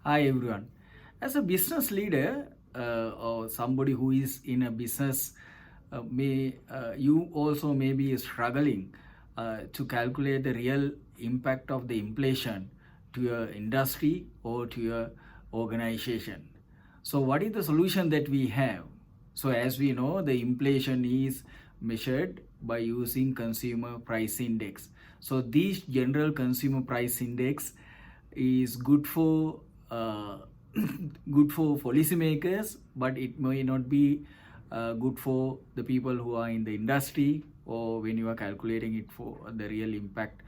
Hi everyone. As a business leader or somebody who is in a business, may you also may be struggling to calculate the real impact of the inflation to your industry or to your organization. So, what is the solution that we have? So, as we know, the inflation is measured by using consumer price index. So, this general consumer price index is good for good for policymakers, but it may not be good for the people who are in the industry, or when you are calculating it for the real impact,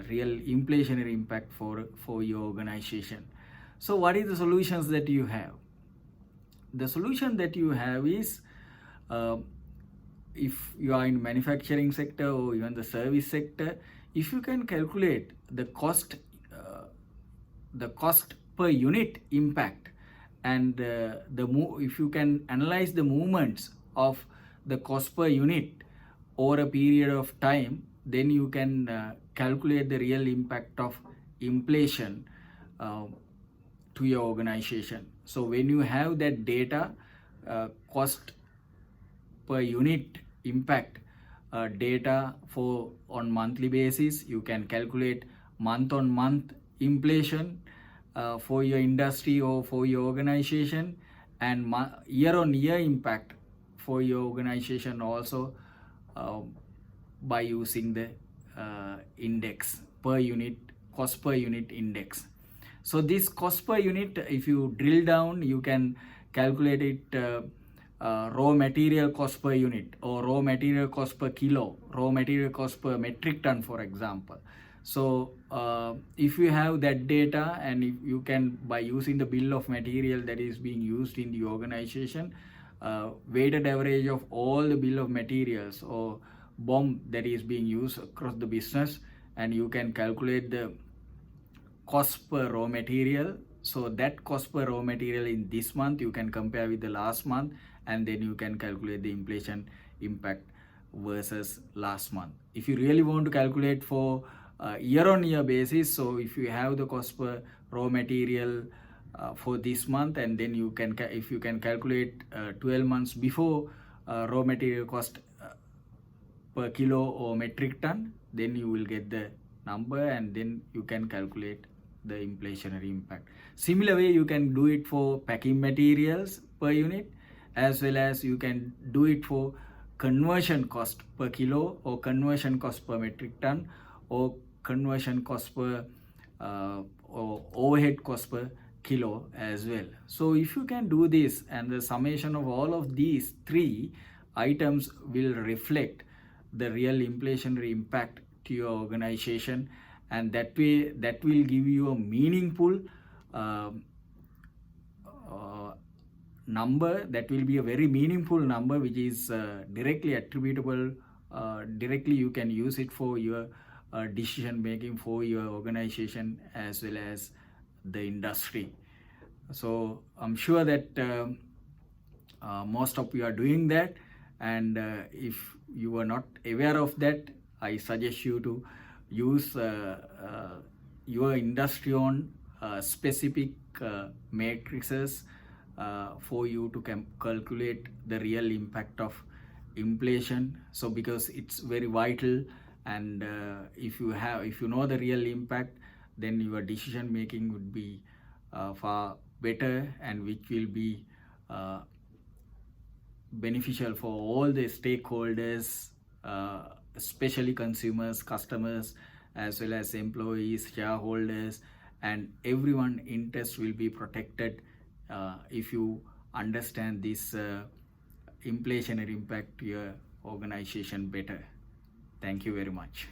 real inflationary impact for your organization. So, what is the solutions that you have? The solution that you have is, uh, if you are in manufacturing sector or even the service sector, if you can calculate uh, the cost per unit impact, and if you can analyze the movements of the cost per unit over a period of time, then you can calculate the real impact of inflation uh, to your organization. So when you have that data, cost per unit impact data for on monthly basis, you can calculate month on month inflation for your industry or for your organization, and year on year impact for your organization also, uh, by using the index per unit, cost per unit index. So this cost per unit, if you drill down, you can calculate it raw material cost per unit, or raw material cost per kilo, raw material cost per metric ton, for example. So if you have that data, and if you can, by using the bill of material that is being used in the organization, weighted average of all the bill of materials or BOM that is being used across the business, and you can calculate the cost per raw material. So that cost per raw material in this month you can compare with the last month, and then you can calculate the inflation impact versus last month. If you really want to calculate for year on year basis, so if you have the cost per raw material for this month, and then you can if you can calculate 12 months before raw material cost per kilo or metric ton, then you will get the number, and then you can calculate the inflationary impact. Similar way, you can do it for packing materials per unit, as well as you can do it for conversion cost per kilo, or conversion cost per metric ton, or conversion cost per or overhead cost per kilo as well. So if you can do this, and the summation of all of these three items will reflect the real inflationary impact to your organization, and that way that will give you a meaningful uh, number, that will be a very meaningful number, which is directly attributable, directly you can use it for your decision making for your organization as well as the industry. So I'm sure that most of you are doing that, and if you are not aware of that, I suggest you to use your industry on specific matrices for you to calculate the real impact of inflation. So because it's very vital, and if you know the real impact, then your decision making would be far better, and which will be beneficial for all the stakeholders, especially consumers, customers, as well as employees, shareholders, and everyone interest will be protected if you understand this inflationary impact to your organization better. Thank you very much.